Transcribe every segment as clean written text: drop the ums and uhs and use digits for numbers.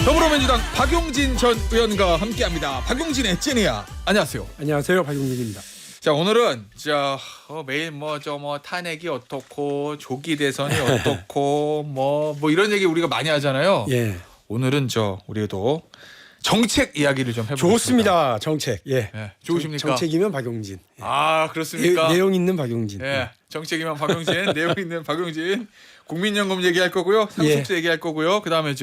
더불어민주당 박용진 전 의원과 함께합니다. 박용진의 찐이야. 안녕하세요. 안녕하세요, 박용진입니다. 자, 오늘은 매일 탄핵이 어떻고 조기 대선이 어떻고 뭐 이런 얘기 우리가 많이 하잖아요. 예. 오늘은 우리도 정책 이야기를 좀 해보겠습니다. 좋습니다. 정책. 예. 예, 좋으십니까? 정책이면 박용진. 예. 아, 그렇습니까? 내용 있는 박용진. 예, 정책이면 박용진, 내용 있는 박용진. 국민연금 얘기할 거고요. 상속세 얘기할 거고요. 그다음에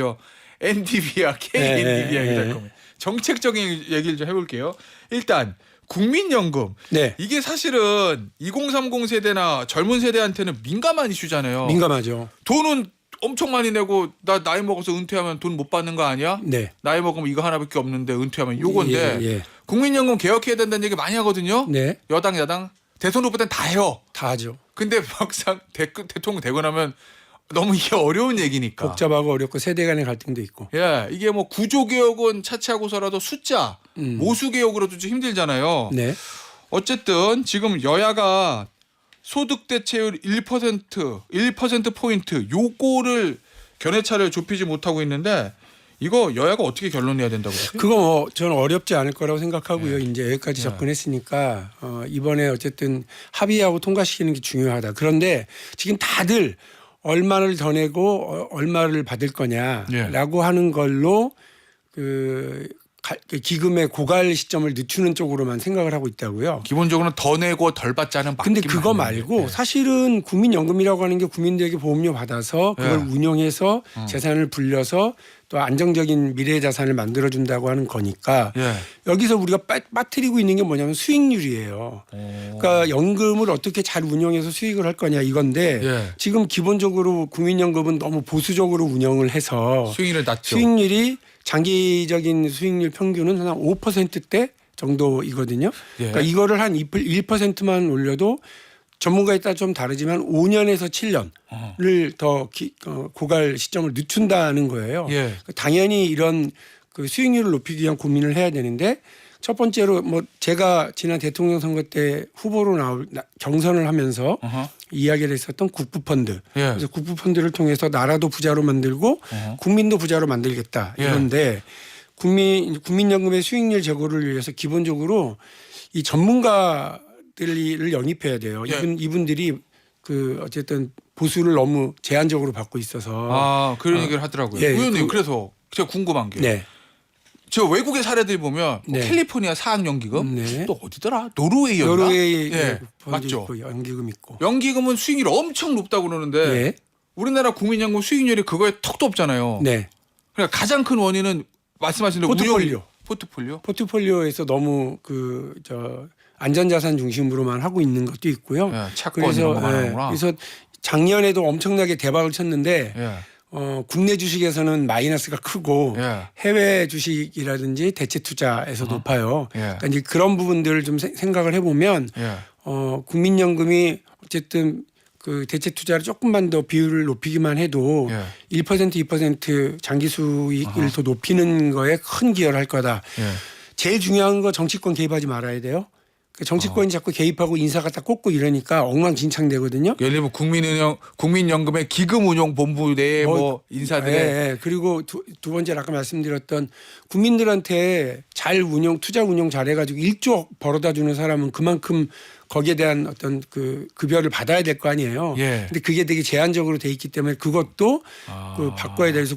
NDB와 KNDB 얘기할 겁니다. 정책적인 얘기를 좀 해볼게요. 일단 국민연금. 네. 이게 사실은 2030 세대나 젊은 세대한테는 민감한 이슈잖아요. 민감하죠. 돈은 엄청 많이 내고 나 나이 먹어서 은퇴하면 돈 못 받는 거 아니야? 네. 나이 먹으면 이거 하나밖에 없는데 은퇴하면 요건데 예. 국민연금 개혁해야 된다는 얘기 많이 하거든요. 네. 여당 야당 대선 후보 때는 다 해요. 다 하죠. 근데 막상 대통령 되고 나면 너무 이게 어려운 얘기니까. 복잡하고 어렵고 세대 간의 갈등도 있고. 예, 이게 구조 개혁은 차치하고서라도 숫자 모수 개혁으로도 좀 힘들잖아요. 네. 어쨌든 지금 여야가 소득 대체율 1% 포인트 요거를 견해차를 좁히지 못하고 있는데 이거 여야가 어떻게 결론 내야 된다고 보세요? 그거 저는 어렵지 않을 거라고 생각하고요. 이제 여기까지 접근했으니까 이번에 어쨌든 합의하고 통과시키는 게 중요하다. 그런데 지금 다들 얼마를 더 내고 얼마를 받을 거냐라고 하는 걸로 그 기금의 고갈 시점을 늦추는 쪽으로만 생각을 하고 있다고요. 기본적으로는 더 내고 덜 받자는 근데 그거 말고 사실은 국민연금이라고 하는 게 국민들에게 보험료 받아서 그걸 운용해서 재산을 불려서 또 안정적인 미래 자산을 만들어준다고 하는 거니까 여기서 우리가 빠뜨리고 있는 게 뭐냐면 수익률이에요. 그러니까 연금을 어떻게 잘 운용해서 수익을 할 거냐 이건데 지금 기본적으로 국민연금은 너무 보수적으로 운영을 해서 수익률이 낮죠. 수익률이 장기적인 수익률 평균은 한 5%대 정도이거든요. 그러니까 이거를 한 1%만 올려도 전문가에 따라 좀 다르지만 5년에서 7년을 더 고갈 시점을 늦춘다는 거예요. 당연히 이런 그 수익률을 높이기 위한 고민을 해야 되는데 첫 번째로 제가 지난 대통령 선거 때 후보로 경선을 하면서 이야기를 했었던 국부펀드. 그래서 국부펀드를 통해서 나라도 부자로 만들고 국민도 부자로 만들겠다. 이런데 국민연금의 수익률 제고를 위해서 기본적으로 이 전문가들을 영입해야 돼요. 이분들이 어쨌든 보수를 너무 제한적으로 받고 있어서 그런 얘기를 하더라고요. 의원님 그래서 제가 궁금한 게 저 외국의 사례들 보면 캘리포니아 사학연기금 또 어디더라? 노르웨이였나? 노르웨이 맞죠. 있고 연기금 있고. 연기금은 수익률이 엄청 높다고 그러는데 우리나라 국민연금 수익률이 그거에 턱도 없잖아요. 그러니까 가장 큰 원인은 말씀하신 대로 포트폴리오에서 너무 안전자산 중심으로만 하고 있는 것도 있고요. 그래서 작년에도 엄청나게 대박을 쳤는데 국내 주식에서는 마이너스가 크고 해외 주식이라든지 대체 투자에서 높아요. 그러니까 이제 그런 부분들을 좀 생각을 해보면 국민연금이 어쨌든 그 대체 투자를 조금만 더 비율을 높이기만 해도 1% 2% 장기 수익을 더 높이는 거에 큰 기여를 할 거다. 제일 중요한 거 정치권 개입하지 말아야 돼요. 정치권이 자꾸 개입하고 인사 갖다 꽂고 이러니까 엉망진창되거든요. 예를 들면 국민연금의 기금운용본부 내에 인사들의 그리고 두 번째 아까 말씀드렸던 국민들한테 잘 투자 운용 잘해가지고 1조 벌어다 주는 사람은 그만큼 거기에 대한 어떤 급여를 받아야 될 거 아니에요. 근데 그게 되게 제한적으로 돼 있기 때문에 그것도 바꿔야 돼서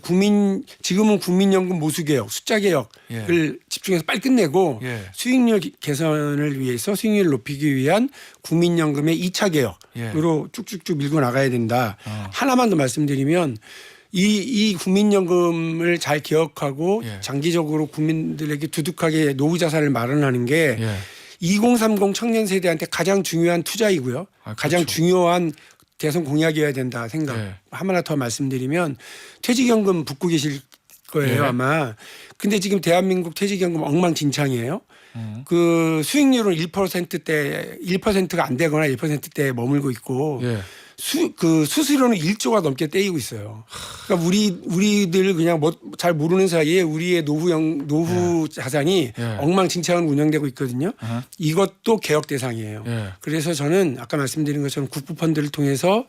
지금은 국민연금 모수개혁, 숫자개혁을 집중해서 빨리 끝내고 수익률 개선을 위해서 수익률을 높이기 위한 국민연금의 2차 개혁으로 쭉쭉쭉 밀고 나가야 된다. 하나만 더 말씀드리면 이 국민연금을 잘 개혁하고 장기적으로 국민들에게 두둑하게 노후 자산을 마련하는 게 2030 청년 세대한테 가장 중요한 투자이고요. 가장 중요한 대선 공약이어야 된다 생각. 하나 더 말씀드리면 퇴직연금 붙고 계실 거예요 아마. 근데 지금 대한민국 퇴직연금 엉망진창이에요. 그 수익률은 1%대 1%가 안 되거나 1%대에 머물고 있고 수수료는 1조가 넘게 떼이고 있어요. 그러니까 우리들 그냥 뭐 잘 모르는 사이에 우리의 노후 자산이 엉망진창으로 운영되고 있거든요. 이것도 개혁 대상이에요. 그래서 저는 아까 말씀드린 것처럼 국부펀드를 통해서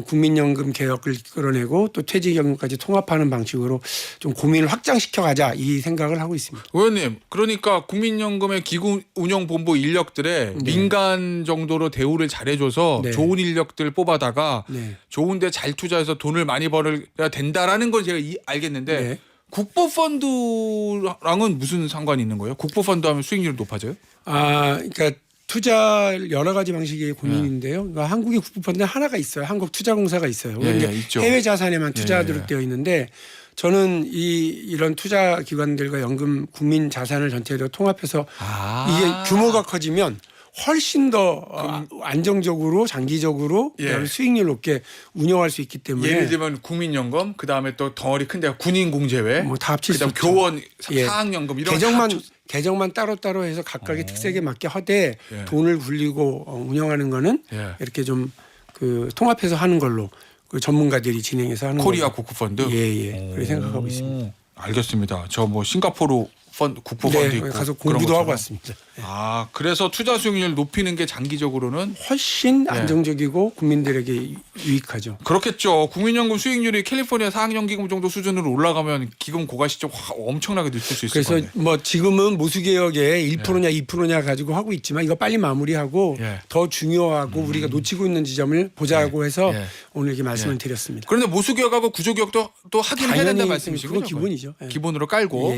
국민연금 개혁을 끌어내고 또 퇴직연금까지 통합하는 방식으로 좀 고민을 확장시켜 가자 이 생각을 하고 있습니다. 의원님, 그러니까 국민연금의 기구 운영본부 인력들의 민간 정도로 대우를 잘해줘서 좋은 인력들 뽑아다가 좋은데 잘 투자해서 돈을 많이 벌어야 된다라는 건 제가 알겠는데 국부펀드랑은 무슨 상관이 있는 거예요? 국부펀드 하면 수익률이 높아져요? 그러니까 투자 여러 가지 방식의 고민인데요. 그러니까 한국의 국부펀드 하나가 있어요. 한국투자공사가 있어요. 있죠. 해외 자산에만 투자하도록 되어 있는데 저는 이런 투자 기관들과 연금 국민 자산을 전체로 통합해서 이게 규모가 커지면 훨씬 더 안정적으로 장기적으로 수익률 높게 운영할 수 있기 때문에 예를 들면 국민연금 그다음에 또 덩어리 큰 데가 군인공제회 뭐 다 합칠 수 그다음 있죠. 교원 사학연금 이런 계정만 따로따로 해서 각각의 특색에 맞게 하되 돈을 굴리고 운영하는 거는 이렇게 좀 그 통합해서 하는 걸로 그 전문가들이 진행해서 하는 코리아 국부펀드 그렇게 생각하고 있습니다. 알겠습니다. 저 뭐 싱가포르 국부펀드 있고 가서 공부도 하고 왔습니다. 그래서 투자 수익률 높이는 게 장기적으로는 훨씬 안정적이고 국민들에게 유익하죠. 그렇겠죠. 국민연금 수익률이 캘리포니아 사학연기금 정도 수준으로 올라가면 기금 고가 시점 엄청나게 늦출 수 있을 그래서 건데. 뭐 지금은 모수개혁에 1%냐 2%냐 가지고 하고 있지만 이거 빨리 마무리하고 더 중요하고 우리가 놓치고 있는 지점을 보자고 해서 오늘 이렇게 말씀을 드렸습니다. 그런데 모수개혁하고 구조개혁도 또 하긴 해야 된다는 말씀이시죠? 그건 기본이죠. 기본으로 깔고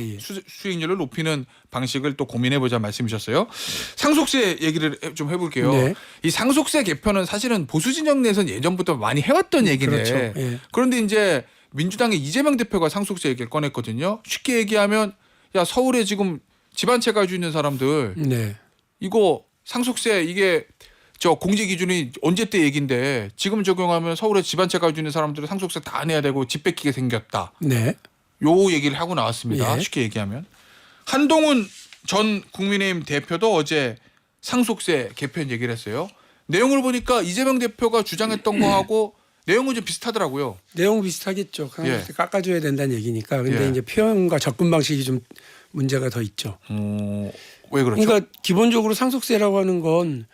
수익률을 높이는 방식을 또 고민해보자 말씀이셨어요. 상속세 얘기를 좀 해볼게요. 이 상속세 개편은 사실은 보수 진영 내에서는 예전부터 많이 해왔던 얘기인데 그렇죠. 그런데 이제 민주당의 이재명 대표가 상속세 얘기를 꺼냈거든요. 쉽게 얘기하면 야 서울에 지금 집안채 가지고 있는 사람들 이거 상속세 이게 저 공제 기준이 언제 때 얘기인데 지금 적용하면 서울에 집안채 가지고 있는 사람들은 상속세 다 내야 되고 집 뺏기게 생겼다. 요 얘기를 하고 나왔습니다. 쉽게 얘기하면. 한동훈 전 국민의힘 대표도 어제 상속세 개편 얘기를 했어요. 내용을 보니까 이재명 대표가 주장했던 거하고 내용은 좀 비슷하더라고요. 내용 비슷하겠죠. 상속세 깎아줘야 된다는 얘기니까. 근데 이제 표현과 접근 방식이 좀 문제가 더 있죠. 왜 그렇죠? 그러니까 기본적으로 상속세라고 하는 건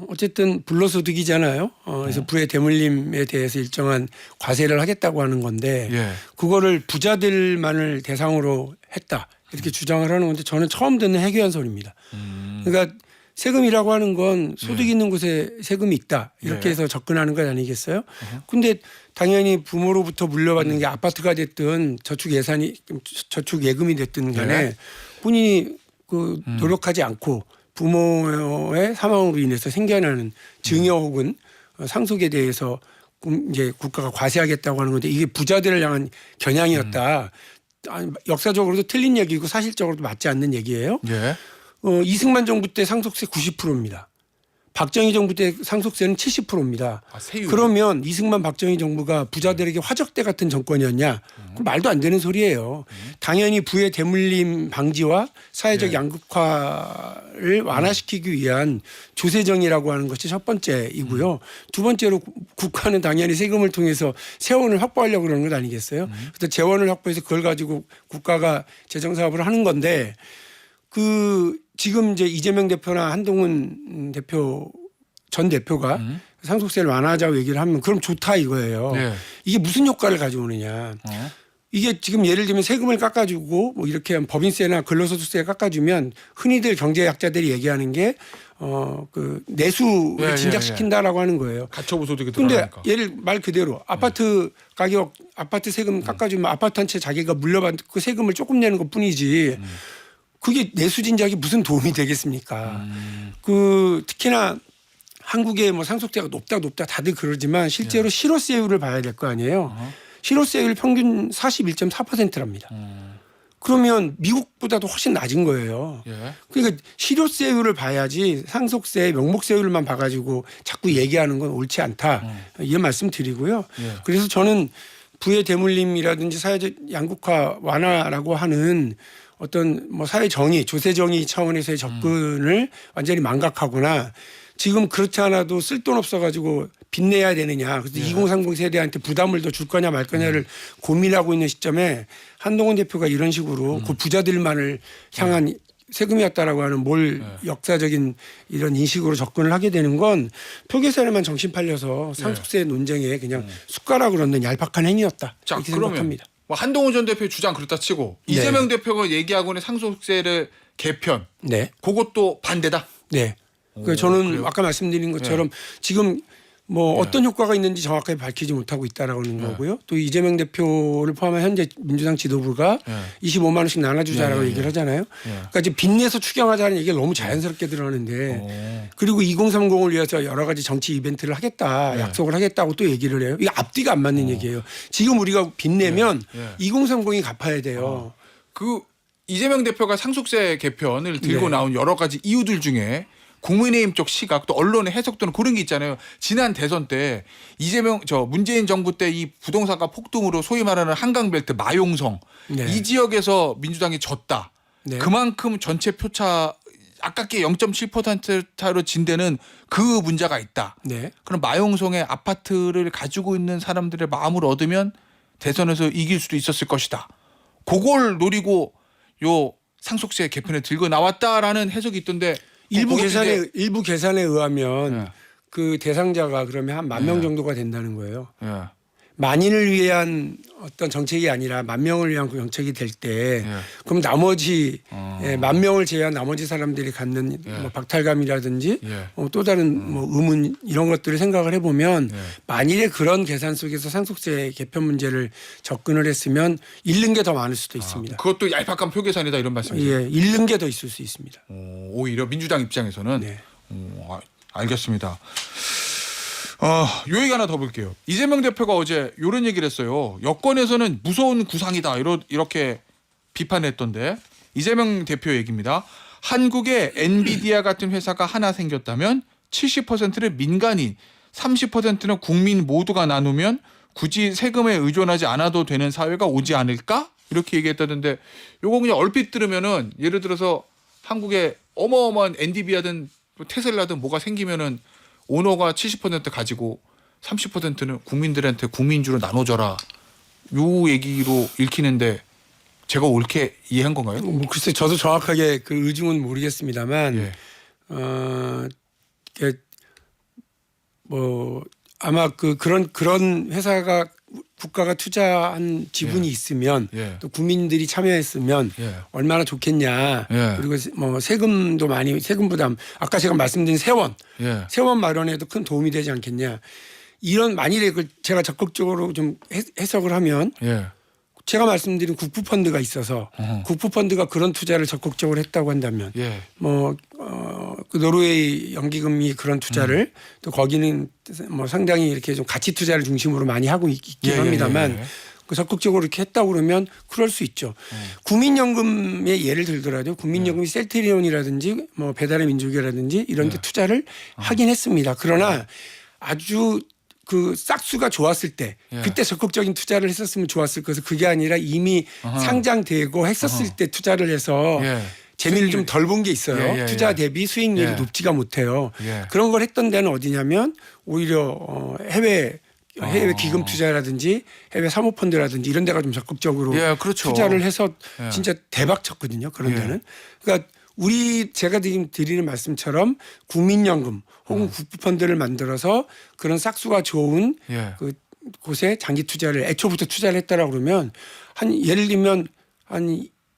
어쨌든 불로소득이잖아요. 그래서 부의 대물림에 대해서 일정한 과세를 하겠다고 하는 건데 그거를 부자들만을 대상으로 했다. 이렇게 주장을 하는 건데 저는 처음 듣는 해괴한 소리입니다. 그러니까 세금이라고 하는 건 소득 있는 곳에 세금이 있다. 이렇게 해서 접근하는 것 아니겠어요? 근데 당연히 부모로부터 물려받는 게 아파트가 됐든 저축 예금이 됐든 간에 본인이 그 노력하지 않고 부모의 사망으로 인해서 생겨나는 증여 혹은 상속에 대해서 이제 국가가 과세하겠다고 하는 건데 이게 부자들을 향한 겨냥이었다. 역사적으로도 틀린 얘기고 사실적으로도 맞지 않는 얘기예요. 이승만 정부 때 상속세 90%입니다. 박정희 정부 때 상속세는 70%입니다. 그러면 이승만 박정희 정부가 부자들에게 화적대 같은 정권이었냐? 그건 말도 안 되는 소리예요. 당연히 부의 대물림 방지와 사회적 양극화를 완화시키기 위한 조세정이라고 하는 것이 첫 번째이고요. 두 번째로 국가는 당연히 세금을 통해서 세원을 확보하려고 그러는 것 아니겠어요? 그래서 재원을 확보해서 그걸 가지고 국가가 재정사업을 하는 건데 지금 이제 이재명 대표나 한동훈 전 대표가 상속세를 완화하자고 얘기를 하면 그럼 좋다 이거예요. 이게 무슨 효과를 가져오느냐. 이게 지금 예를 들면 세금을 깎아주고 뭐 이렇게 법인세나 근로소득세 깎아주면 흔히들 경제학자들이 얘기하는 게 그 내수를 진작시킨다라고 하는 거예요. 가처분 소득이 들어가니까. 들어가니까. 근데 말 그대로 아파트 가격, 아파트 세금 깎아주면 아파트 한 채 자기가 물려받고 세금을 조금 내는 것뿐이지. 그게 내수 진작이 무슨 도움이 되겠습니까? 특히나 한국의 뭐 상속세가 높다 다들 그러지만 실제로 실효세율을 봐야 될 거 아니에요. 실효세율 평균 41.4%랍니다. 그러면 미국보다도 훨씬 낮은 거예요. 그러니까 실효세율을 봐야지 상속세 명목세율만 봐가지고 자꾸 얘기하는 건 옳지 않다. 이 말씀 드리고요. 그래서 저는 부의 대물림이라든지 사회적 양극화 완화라고 하는 어떤 뭐 사회 정의, 조세 정의 차원에서의 접근을 완전히 망각하거나 지금 그렇지 않아도 쓸 돈 없어가지고 빚내야 되느냐. 그래서 2030 세대한테 부담을 더 줄 거냐 말 거냐를 고민하고 있는 시점에 한동훈 대표가 이런 식으로 그 부자들만을 향한 세금이었다라고 하는 역사적인 이런 인식으로 접근을 하게 되는 건 표계산에만 정신 팔려서 상속세 논쟁에 그냥 숟가락을 얹는 얄팍한 행위였다. 자, 이렇게 그러면 생각합니다. 뭐 한동훈 전 대표의 주장 그렇다 치고 네. 이재명 대표가 얘기하고 있는 상속세를 개편 네. 그것도 반대다. 네. 그러니까 저는 그래요? 아까 말씀드린 것처럼 지금 뭐 어떤 효과가 있는지 정확하게 밝히지 못하고 있다라고 하는 거고요. 또 이재명 대표를 포함한 현재 민주당 지도부가 25만 원씩 나눠주자라고 얘기를 하잖아요. 그러니까 이제 빚내서 추경하자는 얘기가 너무 자연스럽게 들어가는데 그리고 2030을 위해서 여러 가지 정치 이벤트를 하겠다, 약속을 하겠다고 또 얘기를 해요. 이게 앞뒤가 안 맞는 얘기예요. 지금 우리가 빚내면 2030이 갚아야 돼요. 그 이재명 대표가 상속세 개편을 들고 나온 여러 가지 이유들 중에 국민의힘 쪽 시각 또 언론의 해석도는 그런 게 있잖아요. 지난 대선 때 문재인 정부 때 이 부동산가 폭등으로 소위 말하는 한강벨트 마용성 이 지역에서 민주당이 졌다. 그만큼 전체 표차 아깝게 0.7%차로 진 데는 그 문제가 있다. 그럼 마용성의 아파트를 가지고 있는 사람들의 마음을 얻으면 대선에서 이길 수도 있었을 것이다. 그걸 노리고 요 상속세 개편에 들고 나왔다라는 해석이 있던데 일부 계산에 의하면 그 대상자가 그러면 한 10,000명 정도가 된다는 거예요. 만인을 위한 어떤 정책이 아니라 10,000명을 위한 그 정책이 될 때 그럼 나머지 10,000명을 제외한 나머지 사람들이 갖는 뭐 박탈감이라든지 또 다른 뭐 의문 이런 것들을 생각을 해보면 만일에 그런 계산 속에서 상속세 개편 문제를 접근을 했으면 잃는 게 더 많을 수도 있습니다. 그것도 얄팍한 표계산이다 이런 말씀이세요? 예, 잃는 게 더 있을 수 있습니다. 오히려 민주당 입장에서는 알겠습니다. 요 얘기 하나 더 볼게요. 이재명 대표가 어제 이런 얘기를 했어요. 여권에서는 무서운 구상이다 이렇게 비판했던데 이재명 대표 얘기입니다. 한국에 엔비디아 같은 회사가 하나 생겼다면 70%를 민간인 30%는 국민 모두가 나누면 굳이 세금에 의존하지 않아도 되는 사회가 오지 않을까? 이렇게 얘기했다던데 요거 그냥 얼핏 들으면은 예를 들어서 한국에 어마어마한 엔비디아든 테슬라든 뭐가 생기면은 오너가 70% 가지고 30%는 국민들한테 국민주로 나눠줘라. 요 얘기로 읽히는데 제가 옳게 이해한 건가요? 뭐 글쎄 저도 정확하게 그 의중은 모르겠습니다만 뭐 아마 그런 회사가 국가가 투자한 지분이 있으면 또 국민들이 참여했으면 얼마나 좋겠냐. 그리고 뭐 세금 부담 아까 제가 말씀드린 세원 마련에도 큰 도움이 되지 않겠냐. 이런 만일에 제가 적극적으로 좀 해석을 하면 제가 말씀드린 국부펀드가 있어서 국부펀드가 그런 투자를 적극적으로 했다고 한다면 그 노르웨이 연기금이 그런 투자를 또 거기는 뭐 상당히 이렇게 좀 가치 투자를 중심으로 많이 하고 있긴 합니다만 그 적극적으로 이렇게 했다고 그러면 그럴 수 있죠. 국민연금의 예를 들더라도 국민연금이 셀트리온이라든지 뭐 배달의 민족이라든지 이런 데 투자를 하긴 했습니다. 그러나 아주 그 싹수가 좋았을 때 그때 적극적인 투자를 했었으면 좋았을 것을 그게 아니라 이미 상장되고 했었을 때 투자를 해서 재미를 좀 덜 본 게 있어요. 투자 대비 수익률이 높지가 못해요. 그런 걸 했던 데는 어디냐면 오히려 해외 기금 투자라든지 해외 사모펀드라든지 이런 데가 좀 적극적으로 투자를 해서 진짜 대박 쳤거든요. 그런 데는. 그러니까 제가 지금 드리는 말씀처럼 국민연금 혹은 국부펀드를 만들어서 그런 싹수가 좋은 그 곳에 장기 투자를 애초부터 투자를 했다라고 그러면 예를 들면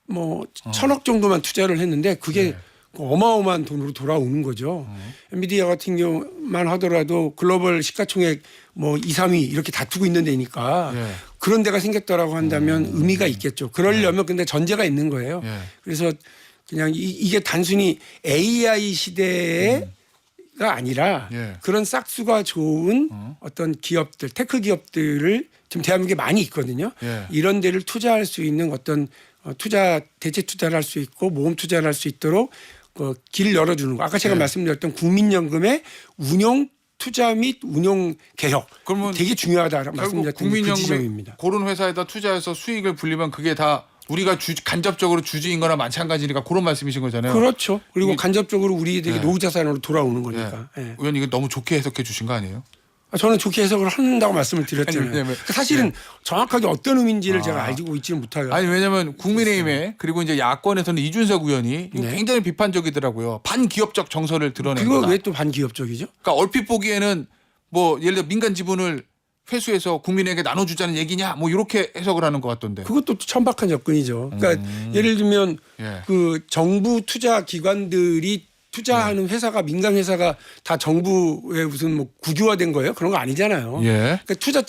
뭐 1,000억 정도만 투자를 했는데 그게 어마어마한 돈으로 돌아오는 거죠. 엔비디아 같은 경우만 하더라도 글로벌 시가총액 뭐 2, 3위 이렇게 다투고 있는 데니까 그런 데가 생겼다라고 한다면 의미가 있겠죠. 그러려면 근데 전제가 있는 거예요. 그래서 그냥 이게 단순히 AI 시대가 아니라 그런 싹수가 좋은 어떤 기업들, 테크 기업들을 지금 대한민국에 많이 있거든요. 이런 데를 투자할 수 있는 어떤 대체 투자를 할 수 있고 모험 투자를 할 수 있도록 길을 열어주는 거. 아까 제가 말씀드렸던 국민연금의 운용 투자 및 운용 개혁. 그러면 되게 중요하다라고 말씀드렸던 그 지점입니다. 그런 회사에다 투자해서 수익을 불리면 그게 다 우리가 간접적으로 주주인 거나 마찬가지니까 그런 말씀이신 거잖아요. 그렇죠. 그리고 이게, 간접적으로 우리들에게 네. 노후 자산으로 돌아오는 거니까. 예. 예. 의원 이거 너무 좋게 해석해 주신 거 아니에요? 저는 좋게 해석을 한다고 말씀을 드렸잖아요. 아니, 왜냐면- 그러니까 사실은 정확하게 어떤 의미인지를 아. 제가 알고 있지는 못해요. 아니 왜냐면 국민의힘에 그리고 이제 야권에서는 이준석 의원이 이거 네. 굉장히 비판적이더라고요. 반기업적 정서를 드러낸 그거 거다. 왜 또 반기업적이죠? 그러니까 얼핏 보기에는 뭐 예를 들어 민간 지분을 회수해서 국민에게 나눠주자는 얘기냐 뭐 이렇게 해석을 하는 것 같던데. 그것도 천박한 접근이죠. 그러니까 예를 들면 예. 그 정부 투자 기관들이 투자하는 회사가 민간 회사가 다 정부의 무슨 뭐 국유화된 거예요? 그런 거 아니잖아요. 예. 그러니까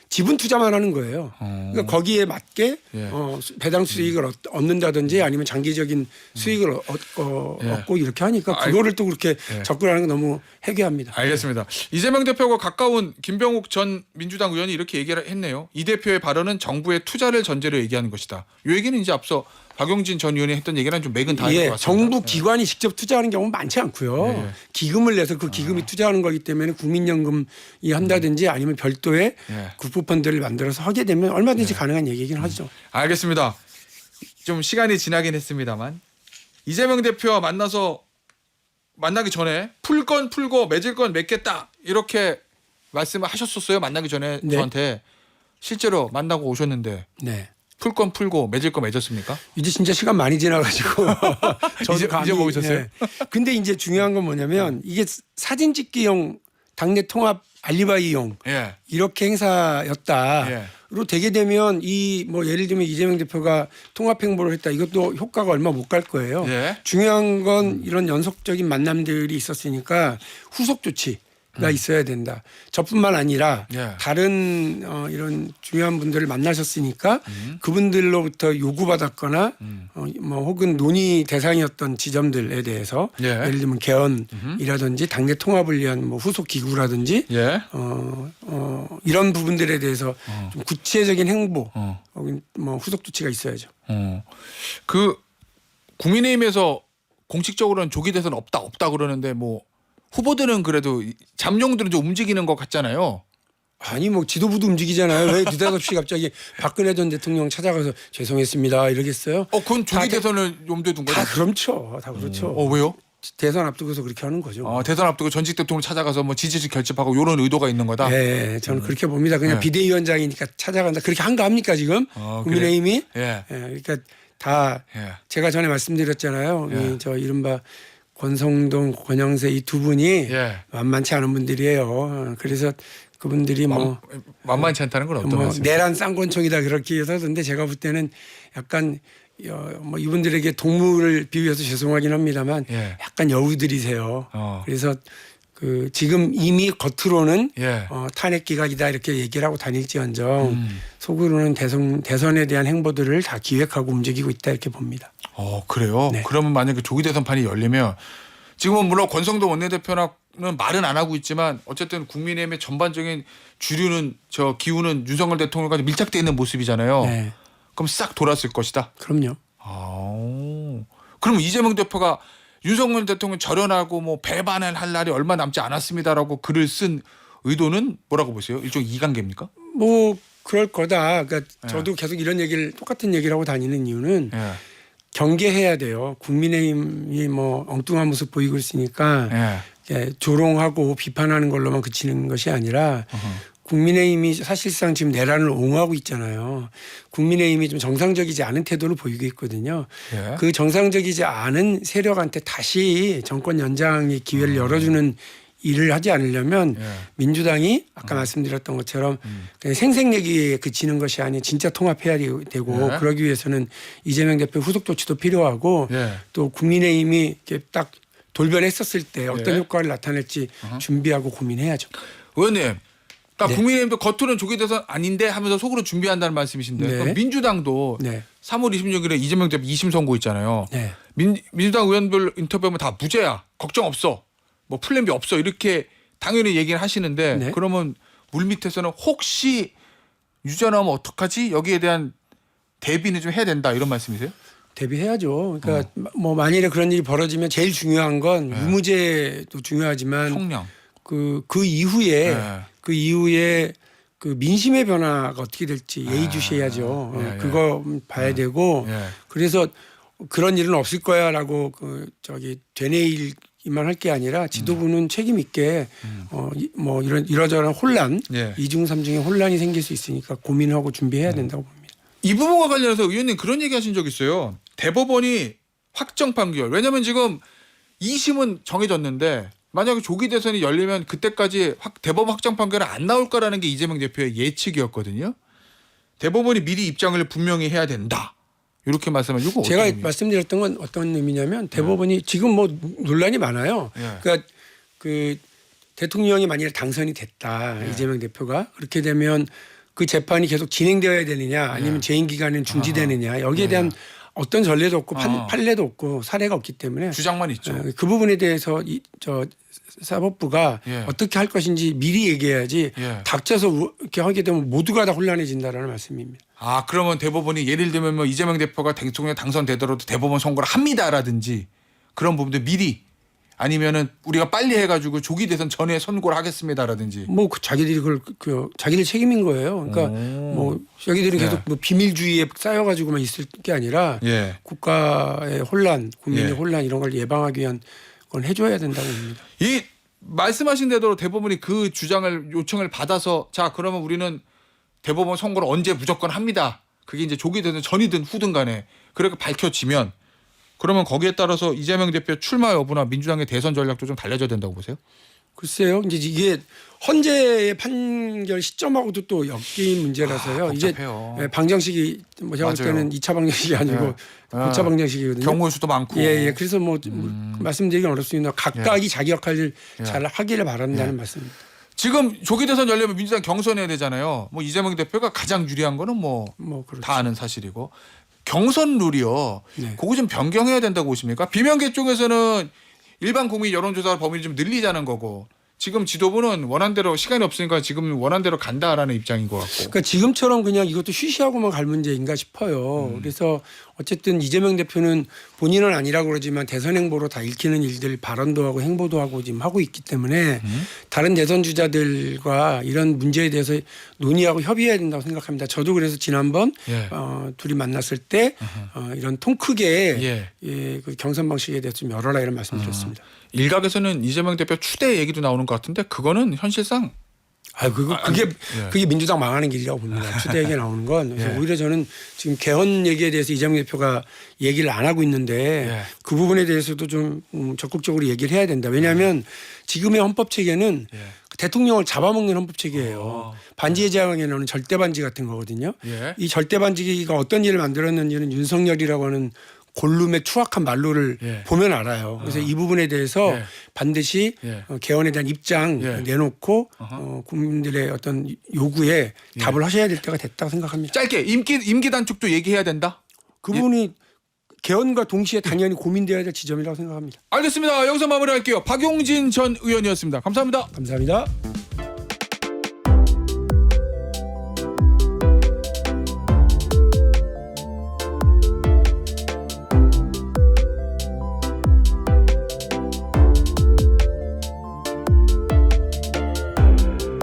지분 투자만 하는 거예요. 그러니까 거기에 맞게 예. 배당 수익을 얻는다든지 아니면 장기적인 수익을 예. 얻고 이렇게 하니까 그거를 또 그렇게 예. 접근하는 건 너무 해괴합니다. 알겠습니다. 이재명 대표가 가까운 김병욱 전 민주당 의원이 이렇게 얘기를 했네요. 이 대표의 발언은 정부의 투자를 전제로 얘기하는 것이다. 이 얘기는 이제 앞서 박용진 전 의원이 했던 얘기랑 좀 맥은 다른 것 같습니다. 정부 기관이 직접 투자하는 경우는 많지 않고요. 예. 기금을 내서 그 기금이 투자하는 거기 때문에 국민연금이 한다든지 아니면 별도의 예. 국부펀드를 만들어서 하게 되면 얼마든지 가능한 얘기긴 하죠. 알겠습니다. 좀 시간이 지나긴 했습니다만 이재명 대표와 만나기 전에 풀 건 풀고 맺을 건 맺겠다 이렇게 말씀을 하셨었어요. 만나기 전에 네. 저한테 실제로 만나고 오셨는데 네. 풀 건 풀고 맺을 건 맺었습니까? 이제 진짜 시간 많이 지나가지고 이제 먹으셨어요? 네. 근데 이제 중요한 건 뭐냐면 이게 사진 찍기용 당내 통합 알리바이용 예. 이렇게 행사였다. 예. 로 되게 되면 이 뭐 예를 들면 이재명 대표가 통합 행보를 했다. 이것도 효과가 얼마 못 갈 거예요. 예. 중요한 건 이런 연속적인 만남들이 있었으니까 후속 조치가 있어야 된다. 저뿐만 아니라 예. 다른 이런 중요한 분들을 만나셨으니까 그분들로부터 요구받았거나 뭐 혹은 논의 대상이었던 지점들에 대해서 예. 예를 들면 개헌이라든지 당내 통합을 위한 뭐 후속 기구라든지 예. 이런 부분들에 대해서 좀 구체적인 행보 혹은 뭐 후속 조치가 있어야죠. 그 국민의힘에서 공식적으로는 조기 대선 없다 그러는데 뭐 후보들은 그래도 잠룡들은 좀 움직이는 것 같잖아요. 아니 뭐 지도부도 움직이잖아요. 왜 느닷없이 갑자기 박근혜 전 대통령 찾아가서 죄송했습니다 이러겠어요? 그건 조기 다 대선을 염두에 둔 거죠? 다 그렇죠. 다 그렇죠. 왜요? 대선 앞두고서 그렇게 하는 거죠. 대선 앞두고 전직 대통령 찾아가서 뭐 지지율 결집하고 이런 의도가 있는 거다. 네, 저는 그렇게 봅니다. 그냥 네. 비대위원장이니까 찾아간다. 그렇게 한가합니까 지금? 국민의힘이? 예. 그러니까 다 예. 제가 전에 말씀드렸잖아요. 예. 저 이른바 권성동, 권영세 이 두 분이 예. 만만치 않은 분들이에요. 그래서 그분들이 뭐 만만치 않다는 건 어떤 뭐 말씀이세요? 내란 쌍권총이다 그렇게 해서 근데 제가 볼 때는 약간 뭐 이분들에게 동물을 비유해서 죄송하긴 합니다만 예. 약간 여우들이세요. 그래서 그 지금 이미 겉으로는 예. 탄핵 기각이다 이렇게 얘기를 하고 다닐지언정 속으로는 대선에 대한 행보들을 다 기획하고 움직이고 있다 이렇게 봅니다. 그래요? 네. 그러면 만약에 조기 대선판이 열리면 지금은 물론 권성동 원내대표는 말은 안 하고 있지만 어쨌든 국민의힘의 전반적인 주류는 저 기후는 윤석열 대통령까지 밀착돼 있는 모습이잖아요. 네, 그럼 싹 돌았을 것이다. 그럼요. 그럼 이재명 대표가 윤석열 대통령 절연하고 뭐 배반을 할 날이 얼마 남지 않았습니다라고 글을 쓴 의도는 뭐라고 보세요? 일종의 이관계입니까? 뭐 그럴 거다. 그러니까 네. 저도 계속 이런 얘기를 똑같은 얘기를 하고 다니는 이유는 예. 경계해야 돼요. 국민의힘이 뭐 엉뚱한 모습 보이고 있으니까 예. 조롱하고 비판하는 걸로만 그치는 것이 아니라 국민의힘이 사실상 지금 내란을 옹호하고 있잖아요. 국민의힘이 좀 정상적이지 않은 태도를 보이고 있거든요. 예. 그 정상적이지 않은 세력한테 다시 정권 연장의 기회를 열어주는 일을 하지 않으려면 예. 민주당이 아까 말씀드렸던 것처럼 그냥 생색내기에 그치는 것이 아니라 진짜 통합해야 되고 예. 그러기 위해서는 이재명 대표 후속 조치도 필요하고 예. 또 국민의힘이 이렇게 딱 돌변했었을 때 어떤 예. 효과를 나타낼지 준비하고 고민해야죠. 의원님, 그러니까 네. 국민의힘도 겉으로는 조기 대선 아닌데 하면서 속으로 준비한다는 말씀이신데 네. 그럼 민주당도 네. 3월 26일에 이재명 대표 2심 선고 있잖아요. 네. 민주당 의원들 인터뷰하면 다 무죄야. 걱정 없어. 뭐 플랜 B 없어. 이렇게 당연히 얘기를 하시는데 네. 그러면 물밑에서는 혹시 유죄 나오면 어떡하지? 여기에 대한 대비는 좀 해야 된다. 이런 말씀이세요? 대비해야죠. 그러니까 뭐 만일에 그런 일이 벌어지면 제일 중요한 건 유무죄도 중요하지만 총량. 그 이후에 네. 그 이후에 그 민심의 변화가 어떻게 될지 예의주시해야죠. 예, 예. 그거 봐야 되고 예. 그래서 그런 일은 없을 거야라고 그 저기 되뇌일만 할 게 아니라 지도부는 책임 있게 뭐 이런 이러저러한 혼란, 예. 이중 삼중의 혼란이 생길 수 있으니까 고민하고 준비해야 된다고 봅니다. 이 부분과 관련해서 의원님 그런 얘기 하신 적 있어요. 대법원이 확정 판결. 왜냐하면 지금 2심은 정해졌는데 만약에 조기 대선이 열리면 그때까지 대법원 확정 판결은 안 나올 거라는 게 이재명 대표의 예측이었거든요. 대법원이 미리 입장을 분명히 해야 된다. 이렇게 말씀하면 이거 제가 어떤 말씀드렸던 건 어떤 의미냐면 대법원이 지금 뭐 논란이 많아요. 예. 그러니까 그 대통령이 만일 당선이 됐다 이재명 대표가 그렇게 되면 그 재판이 계속 진행되어야 되느냐 아니면 재임 기간은 중지되느냐 여기에 대한 어떤 전례도 없고 판례도 없고 사례가 없기 때문에 주장만 있죠. 그 부분에 대해서 저 사법부가 예. 어떻게 할 것인지 미리 얘기해야지 예. 닥쳐서 이렇게 하게 되면 모두가 다 혼란해진다라는 말씀입니다. 아 그러면 대법원이 예를 들면 뭐 이재명 대표가 대통령 당선되더라도 대법원 선고를 합니다라든지 그런 부분들 미리 아니면은 우리가 빨리 해가지고 조기 대선 전에 선고를 하겠습니다라든지. 뭐 자기들이 그걸 자기들 책임인 거예요. 그러니까 뭐 자기들은 계속 뭐 비밀주의에 쌓여가지고만 있을 게 아니라 예. 국가의 혼란, 국민의 예. 혼란 이런 걸 예방하기 위한 건 해줘야 된다고 봅니다. 이 말씀하신 대로 대법원이 그 주장을 요청을 받아서 자 그러면 우리는 대법원 선고를 언제 무조건 합니다. 그게 이제 조기 대선 전이든 후든 간에 그렇게 밝혀지면 그러면 거기에 따라서 이재명 대표 출마 여부나 민주당의 대선 전략도 좀 달라져야 된다고 보세요? 글쎄요. 이제 이게 헌재의 판결 시점하고도 또 엮인 문제라서요. 이제 복잡해요. 방정식이 뭐 제가 볼 맞아요. 때는 2차 방정식이 아니고 고차 방정식이거든요. 경우의 수도 많고. 예. 그래서 뭐 말씀드리긴 어렵습니다. 각각이 자기 역할을 잘 하기를 바란다는 말씀입니다. 지금 조기 대선 열려면 민주당 경선해야 되잖아요. 뭐 이재명 대표가 가장 유리한 거는 뭐 다 그렇죠. 아는 사실이고 경선 룰이요. 네. 그거 좀 변경해야 된다고 보십니까? 비명계 쪽에서는 일반 국민 여론조사 범위를 좀 늘리자는 거고 지금 지도부는 원한대로 시간이 없으니까 지금 원한대로 간다라는 입장인 것 같고. 그러니까 지금처럼 그냥 이것도 쉬쉬하고만 갈 문제인가 싶어요. 그래서 어쨌든 이재명 대표는 본인은 아니라고 그러지만 대선 행보로 다 읽히는 일들 발언도 하고 행보도 하고 지금 하고 있기 때문에 다른 대선 주자들과 이런 문제에 대해서 논의하고 협의해야 된다고 생각합니다. 저도 그래서 지난번 예. 둘이 만났을 때 이런 통 크게 예. 그 경선 방식에 대해서 좀 열어라 이런 말씀드렸습니다. 일각에서는 이재명 대표 추대 얘기도 나오는 것 같은데 그거는 현실상 그게 민주당 망하는 길이라고 봅니다. 추대 얘기 나오는 건. 그래서 오히려 저는 지금 개헌 얘기에 대해서 이재명 대표가 얘기를 안 하고 있는데 그 부분에 대해서도 좀 적극적으로 얘기를 해야 된다. 왜냐하면 지금의 헌법 체계는 대통령을 잡아먹는 헌법 체계예요. 반지의 제왕에는 절대 반지 같은 거거든요. 이 절대 반지가 어떤 일을 만들었는지는 윤석열이라고 하는 골룸의 추악한 말로를 보면 알아요. 그래서 이 부분에 대해서 반드시 개헌에 대한 입장 내놓고 국민들의 어떤 요구에 답을 하셔야 될 때가 됐다고 생각합니다. 짧게 임기 단축도 얘기해야 된다. 그 부분이 개헌과 동시에 당연히 고민되어야 될 지점이라고 생각합니다. 알겠습니다. 여기서 마무리할게요. 박용진 전 의원이었습니다. 감사합니다. 감사합니다.